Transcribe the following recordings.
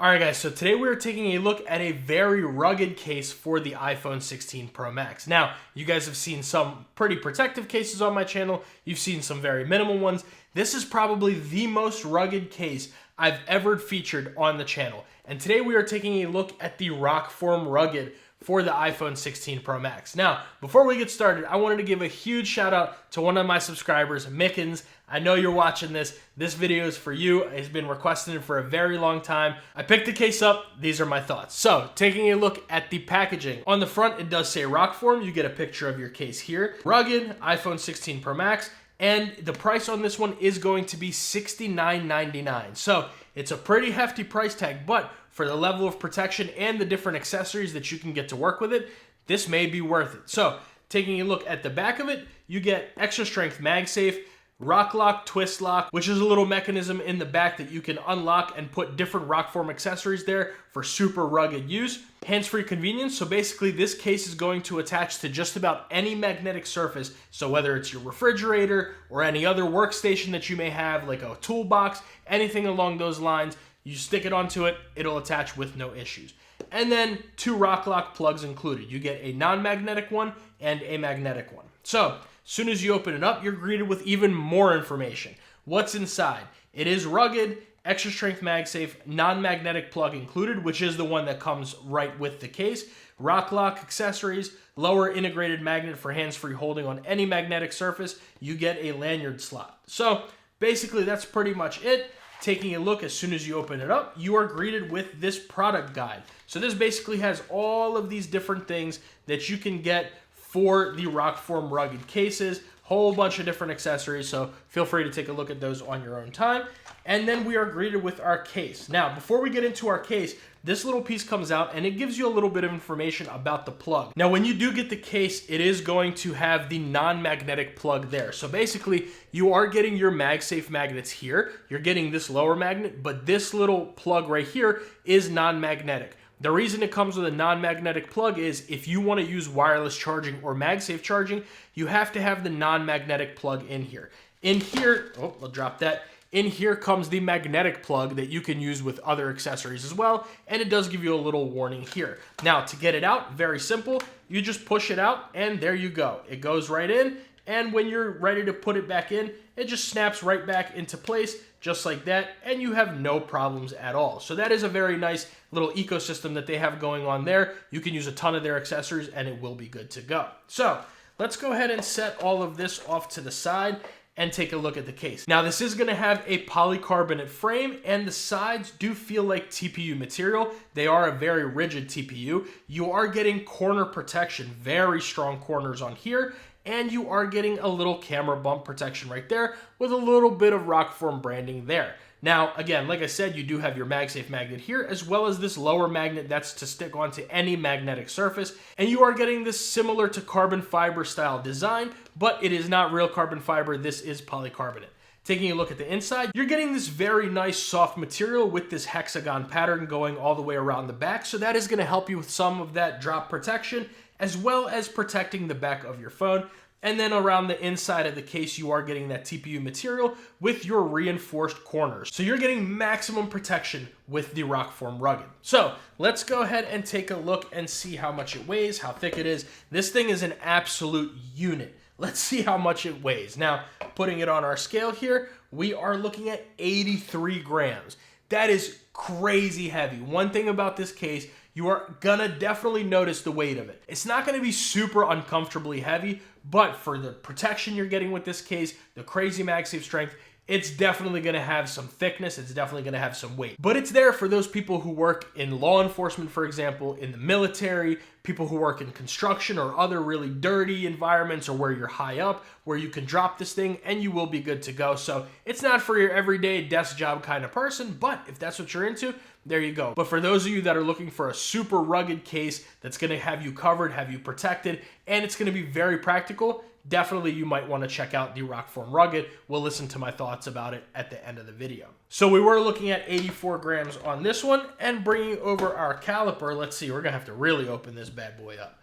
Alright guys, so today we're taking a look at a very rugged case for the iPhone 16 Pro Max. Now, you guys have seen some pretty protective cases on my channel. You've seen some very minimal ones. This is probably the most rugged case I've ever featured on the channel. And today we are taking a look at the Rokform Rugged for the iPhone 16 Pro Max. Now, before we get started, I wanted to give a huge shout out to one of my subscribers, Mickens. I know you're watching this. This video is for you. It's been requested for a very long time. I picked the case up. These are my thoughts. So, taking a look at the packaging. On the front, it does say Rokform. You get a picture of your case here. Rugged, iPhone 16 Pro Max. And the price on this one is going to be $69.99. So, it's a pretty hefty price tag, but for the level of protection and the different accessories that you can get to work with it, this may be worth it. So, taking a look at the back of it, you get extra strength MagSafe, Rock Lock, Twist Lock, which is a little mechanism in the back that you can unlock and put different Rokform accessories there for super rugged use. Hands-free convenience, so basically this case is going to attach to just about any magnetic surface, so whether it's your refrigerator or any other workstation that you may have, like a toolbox, anything along those lines, you stick it onto it, it'll attach with no issues. And then 2 Rock Lock plugs included. You get a non-magnetic one and a magnetic one. So, as soon as you open it up, you're greeted with even more information. What's inside? It is rugged, extra strength MagSafe, non-magnetic plug included, which is the one that comes right with the case. Rock Lock accessories, lower integrated magnet for hands-free holding on any magnetic surface. You get a lanyard slot. So basically that's pretty much it. Taking a look, as soon as you open it up, you are greeted with this product guide. So this basically has all of these different things that you can get for the Rokform rugged cases, whole bunch of different accessories, so feel free to take a look at those on your own time. And then we are greeted with our case. Now, before we get into our case, this little piece comes out and it gives you a little bit of information about the plug. Now, when you do get the case, it is going to have the non-magnetic plug there. So basically, you are getting your MagSafe magnets here. You're getting this lower magnet, but this little plug right here is non-magnetic. The reason it comes with a non-magnetic plug is if you want to use wireless charging or MagSafe charging, you have to have the non-magnetic plug in here. In here, oh, I'll drop that. In here comes the magnetic plug that you can use with other accessories as well, and it does give you a little warning here. Now, to get it out, very simple. You just push it out, and there you go. It goes right in, and when you're ready to put it back in, it just snaps right back into place, just like that, and you have no problems at all. So that is a very nice little ecosystem that they have going on there. You can use a ton of their accessories, and it will be good to go. So let's go ahead and set all of this off to the side and take a look at the case. Now, this is gonna have a polycarbonate frame, and the sides do feel like TPU material. They are a very rigid TPU. You are getting corner protection, very strong corners on here, and you are getting a little camera bump protection right there with a little bit of Rokform branding there. Now, again, like I said, you do have your MagSafe magnet here, as well as this lower magnet that's to stick onto any magnetic surface, and you are getting this similar to carbon fiber style design, but it is not real carbon fiber, this is polycarbonate. Taking a look at the inside, you're getting this very nice soft material with this hexagon pattern going all the way around the back, so that is going to help you with some of that drop protection, as well as protecting the back of your phone. And then around the inside of the case, you are getting that TPU material with your reinforced corners. So you're getting maximum protection with the Rokform Rugged. So let's go ahead and take a look and see how much it weighs, how thick it is. This thing is an absolute unit. Let's see how much it weighs. Now, putting it on our scale here, we are looking at 83 grams. That is crazy heavy. One thing about this case, you are gonna definitely notice the weight of it. It's not gonna be super uncomfortably heavy, but for the protection you're getting with this case, the crazy MagSafe strength, it's definitely gonna have some thickness, it's definitely gonna have some weight. But it's there for those people who work in law enforcement, for example, in the military, people who work in construction or other really dirty environments, or where you're high up, where you can drop this thing and you will be good to go. So it's not for your everyday desk job kind of person, but if that's what you're into, there you go. But for those of you that are looking for a super rugged case that's gonna have you covered, have you protected, and it's gonna be very practical, definitely you might want to check out the Rokform Rugged. We'll listen to my thoughts about it at the end of the video. So we were looking at 84 grams on this one, and bringing over our caliper, let's see, we're gonna have to really open this bad boy up.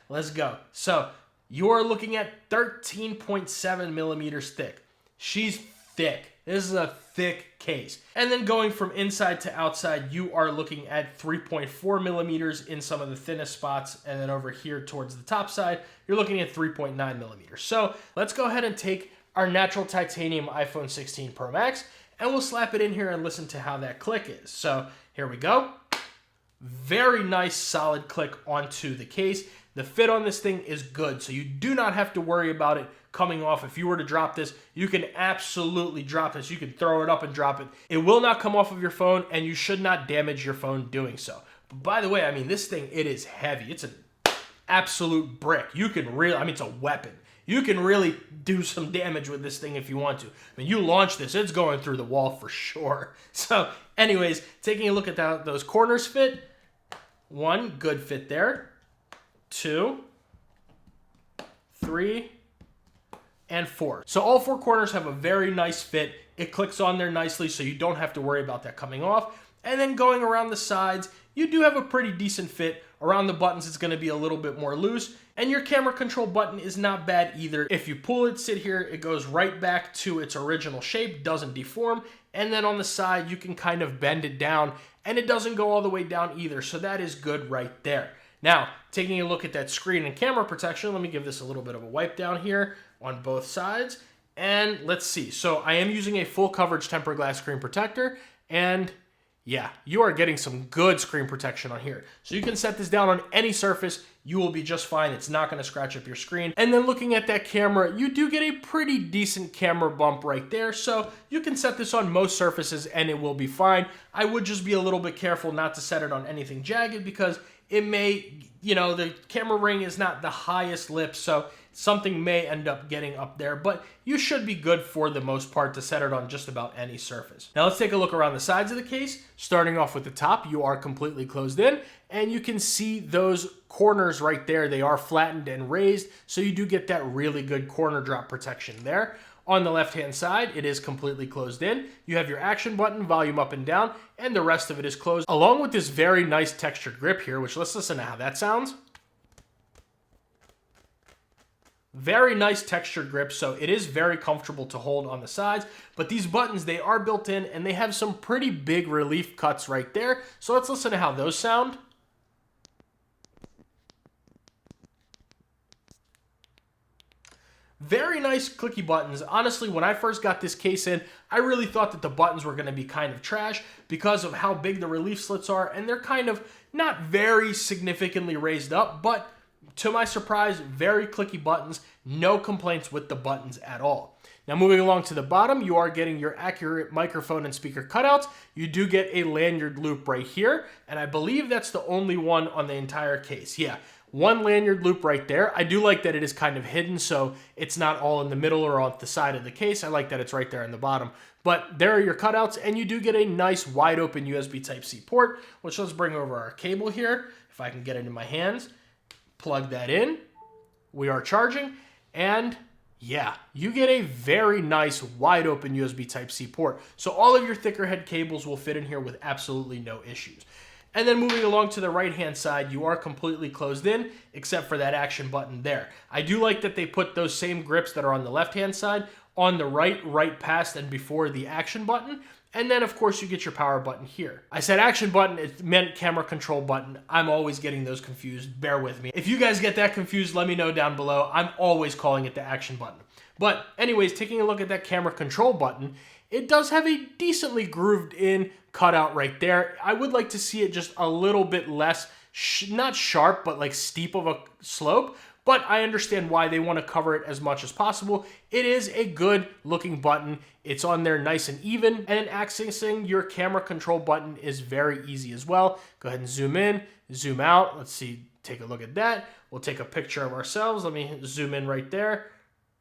Let's go. So you are looking at 13.7 millimeters thick. She's thick. This is a thick case. And then going from inside to outside, you are looking at 3.4 millimeters in some of the thinnest spots. And then over here towards the top side, you're looking at 3.9 millimeters. So let's go ahead and take our natural titanium iPhone 16 Pro Max, and we'll slap it in here and listen to how that click is. So here we go. Very nice solid click onto the case. The fit on this thing is good, so you do not have to worry about it coming off. If you were to drop this, you can absolutely drop this. You can throw it up and drop it. It will not come off of your phone, and you should not damage your phone doing so. But by the way, I mean, this thing, it is heavy. It's an absolute brick. You can really, I mean, it's a weapon. You can really do some damage with this thing if you want to. I mean, you launch this, it's going through the wall for sure. So anyways, taking a look at those corners fit. 1, good fit there. 2, 3, and 4. So all 4 corners have a very nice fit. It clicks on there nicely, so you don't have to worry about that coming off. And then going around the sides, you do have a pretty decent fit. Around the buttons, it's going to be a little bit more loose. And your camera control button is not bad either. If you pull it, sit here, it goes right back to its original shape, doesn't deform. And then on the side, you can kind of bend it down, and it doesn't go all the way down either. So that is good right there. Now, taking a look at that screen and camera protection, let me give this a little bit of a wipe down here on both sides. And let's see. So I am using a full coverage tempered glass screen protector, and yeah, you are getting some good screen protection on here. So you can set this down on any surface. You will be just fine. It's not going to scratch up your screen. And then looking at that camera, you do get a pretty decent camera bump right there. So you can set this on most surfaces and it will be fine. I would just be a little bit careful not to set it on anything jagged because it may, the camera ring is not the highest lip. So something may end up getting up there, but you should be good for the most part to set it on just about any surface. Now let's take a look around the sides of the case. Starting off with the top, you are completely closed in, and you can see those corners right there. They are flattened and raised, so you do get that really good corner drop protection there. On the left-hand side, it is completely closed in. You have your action button, volume up and down, and the rest of it is closed, along with this very nice textured grip here, which let's listen to how that sounds. Very nice textured grip, so it is very comfortable to hold on the sides. But these buttons, they are built in, and they have some pretty big relief cuts right there. So let's listen to how those sound. Very nice clicky buttons. Honestly, when I first got this case in, I really thought that the buttons were going to be kind of trash because of how big the relief slits are, and they're kind of not very significantly raised up, but to my surprise, very clicky buttons, no complaints with the buttons at all. Now moving along to the bottom, you are getting your accurate microphone and speaker cutouts. You do get a lanyard loop right here, and I believe that's the only one on the entire case. Yeah, one lanyard loop right there. I do like that it is kind of hidden, so it's not all in the middle or on the side of the case. I like that it's right there in the bottom. But there are your cutouts, and you do get a nice wide open USB Type-C port, which let's bring over our cable here, if I can get it in my hands. Plug that in, we are charging, and yeah, you get a very nice wide open USB Type-C port. So all of your thicker head cables will fit in here with absolutely no issues. And then moving along to the right-hand side, you are completely closed in, except for that action button there. I do like that they put those same grips that are on the left-hand side on the right past and before the action button. And then, of course, you get your power button here. I said action button, it meant camera control button. I'm always getting those confused. Bear with me. If you guys get that confused, let me know down below. I'm always calling it the action button. But anyways, taking a look at that camera control button, it does have a decently grooved in cutout right there. I would like to see it just a little bit less, not sharp, but like steep of a slope. But I understand why they want to cover it as much as possible. It is a good looking button. It's on there nice and even. And accessing your camera control button is very easy as well. Go ahead and zoom in, zoom out. Let's see, take a look at that. We'll take a picture of ourselves. Let me zoom in right there.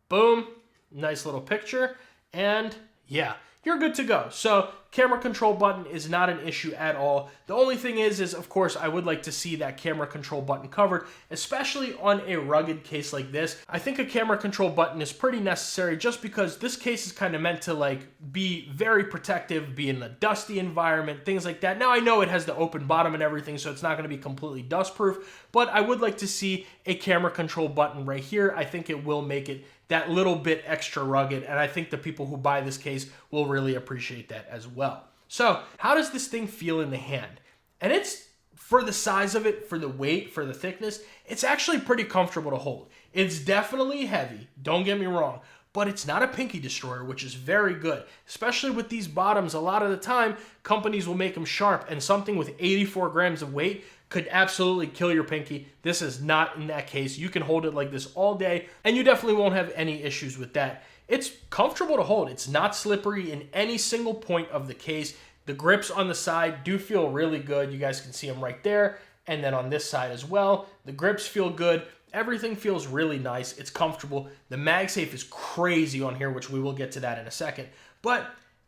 Boom, nice little picture. And yeah, you're good to go. So camera control button is not an issue at all. The only thing is of course, I would like to see that camera control button covered, especially on a rugged case like this. I think a camera control button is pretty necessary just because this case is kind of meant to like be very protective, be in a dusty environment, things like that. Now I know it has the open bottom and everything, so it's not going to be completely dust proof, but I would like to see a camera control button right here. I think it will make it that little bit extra rugged, and I think the people who buy this case will really appreciate that as well. So how does this thing feel in the hand? And it's, for the size of it, for the weight, for the thickness, it's actually pretty comfortable to hold. It's definitely heavy, don't get me wrong, but it's not a pinky destroyer, which is very good. Especially with these bottoms, a lot of the time, companies will make them sharp, and something with 84 grams of weight could absolutely kill your pinky. This is not in that case. You can hold it like this all day, and you definitely won't have any issues with that. It's comfortable to hold. It's not slippery in any single point of the case. The grips on the side do feel really good. You guys can see them right there, and then on this side as well. The grips feel good. Everything feels really nice. It's comfortable. The MagSafe is crazy on here, which we will get to that in a second. But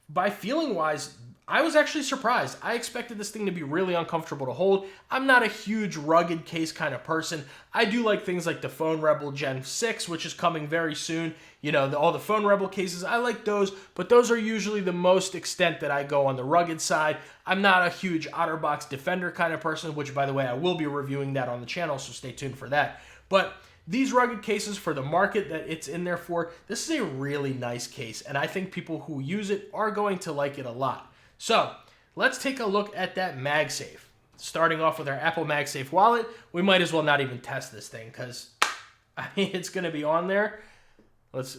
by feeling wise, I was actually surprised. I expected this thing to be really uncomfortable to hold. I'm not a huge rugged case kind of person. I do like things like the Phone Rebel Gen 6, which is coming very soon. You know, all the Phone Rebel cases, I like those, but those are usually the most extent that I go on the rugged side. I'm not a huge OtterBox Defender kind of person, which, by the way, I will be reviewing that on the channel, so stay tuned for that. But these rugged cases, for the market that it's in there for, this is a really nice case, and I think people who use it are going to like it a lot. So let's take a look at that MagSafe. Starting off with our Apple MagSafe wallet, we might as well not even test this thing because I mean, it's going to be on there.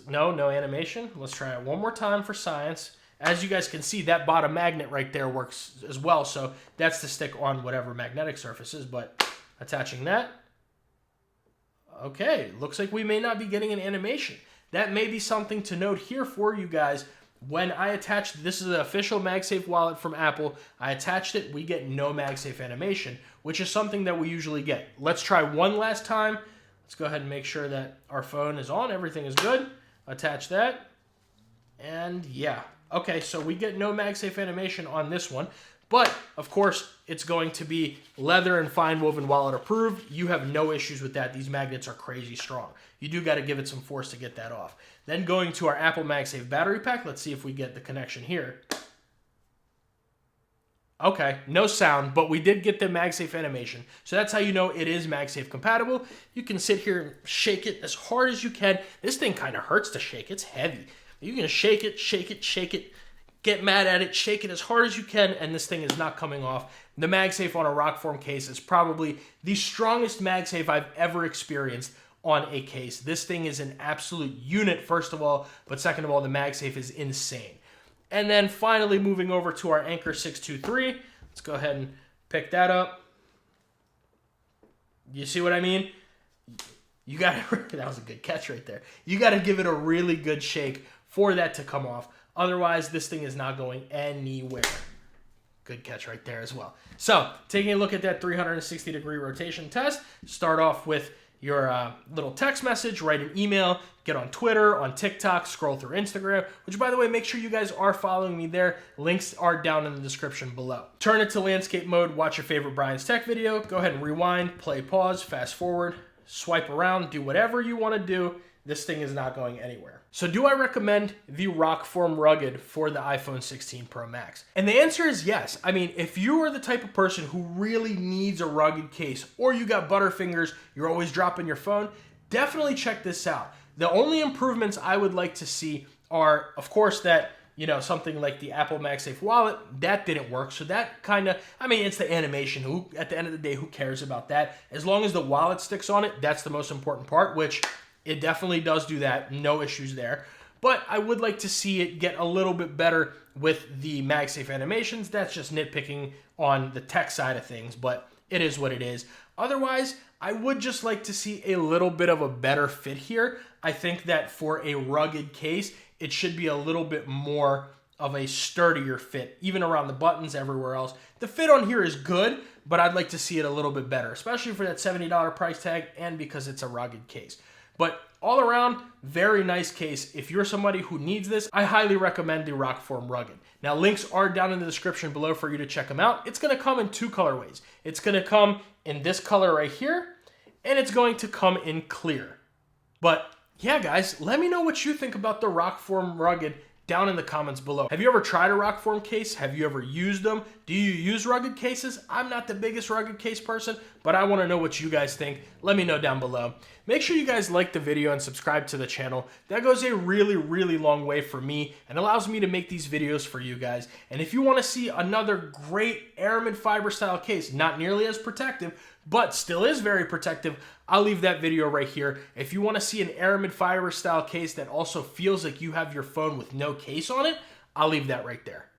No animation. Let's try it one more time for science. As you guys can see, that bottom magnet right there works as well. So that's to stick on whatever magnetic surface is, but attaching that. Okay, looks like we may not be getting an animation. That may be something to note here for you guys. When I attached, this is the official MagSafe wallet from Apple. I attached it, we get no MagSafe animation, which is something that we usually get. Let's try one last time. Let's go ahead and make sure that our phone is on, everything is good. Attach that, and yeah. Okay, so we get no MagSafe animation on this one, but of course, it's going to be leather and fine woven wallet approved. You have no issues with that. These magnets are crazy strong. You do got to give it some force to get that off. Then going to our Apple MagSafe battery pack, let's see if we get the connection here. Okay, no sound, but we did get the MagSafe animation. So that's how you know it is MagSafe compatible. You can sit here and shake it as hard as you can. This thing kind of hurts to shake. It's heavy. You can shake it, shake it, shake it, get mad at it, shake it as hard as you can, and this thing is not coming off. The MagSafe on a Rokform case is probably the strongest MagSafe I've ever experienced on a case. This thing is an absolute unit, first of all, but second of all, the MagSafe is insane. And then finally moving over to our Anker 623. Let's go ahead and pick that up. You see what I mean? You got that was a good catch right there. You got to give it a really good shake for that to come off. Otherwise, this thing is not going anywhere. Good catch right there as well. So, taking a look at that 360-degree rotation test, start off with your little text message, write an email, get on Twitter, on TikTok, scroll through Instagram, which, by the way, make sure you guys are following me there. Links are down in the description below. Turn it to landscape mode, watch your favorite Brian's Tech video, go ahead and rewind, play, pause, fast forward, swipe around, do whatever you want to do. This thing is not going anywhere. So do I recommend the Rokform Rugged for the iPhone 16 Pro Max? And the answer is yes. I mean, if you are the type of person who really needs a rugged case, or you got butterfingers, you're always dropping your phone, definitely check this out. The only improvements I would like to see are, of course, that, you know, something like the Apple MagSafe wallet, that didn't work. So that kind of, I mean, it's the animation. At the end of the day, who cares about that? As long as the wallet sticks on it, that's the most important part, which it definitely does do that. No issues there. But I would like to see it get a little bit better with the MagSafe animations. That's just nitpicking on the tech side of things, but it is what it is. Otherwise, I would just like to see a little bit of a better fit here. I think that for a rugged case, it should be a little bit more of a sturdier fit, even around the buttons, everywhere else. The fit on here is good, but I'd like to see it a little bit better, especially for that $70 price tag and because it's a rugged case. But all around, very nice case. If you're somebody who needs this, I highly recommend the Rokform Rugged. Now, links are down in the description below for you to check them out. It's going to come in two colorways. It's going to come in this color right here, and it's going to come in clear. But yeah, guys, let me know what you think about the Rokform Rugged down in the comments below. Have you ever tried a Rokform case? Have you ever used them? Do you use rugged cases? I'm not the biggest rugged case person, but I want to know what you guys think. Let me know down below. Make sure you guys like the video and subscribe to the channel. That goes a really, really long way for me and allows me to make these videos for you guys. And if you want to see another great aramid fiber style case, not nearly as protective, but still is very protective, I'll leave that video right here. If you want to see an aramid fiber style case that also feels like you have your phone with no case on it, I'll leave that right there.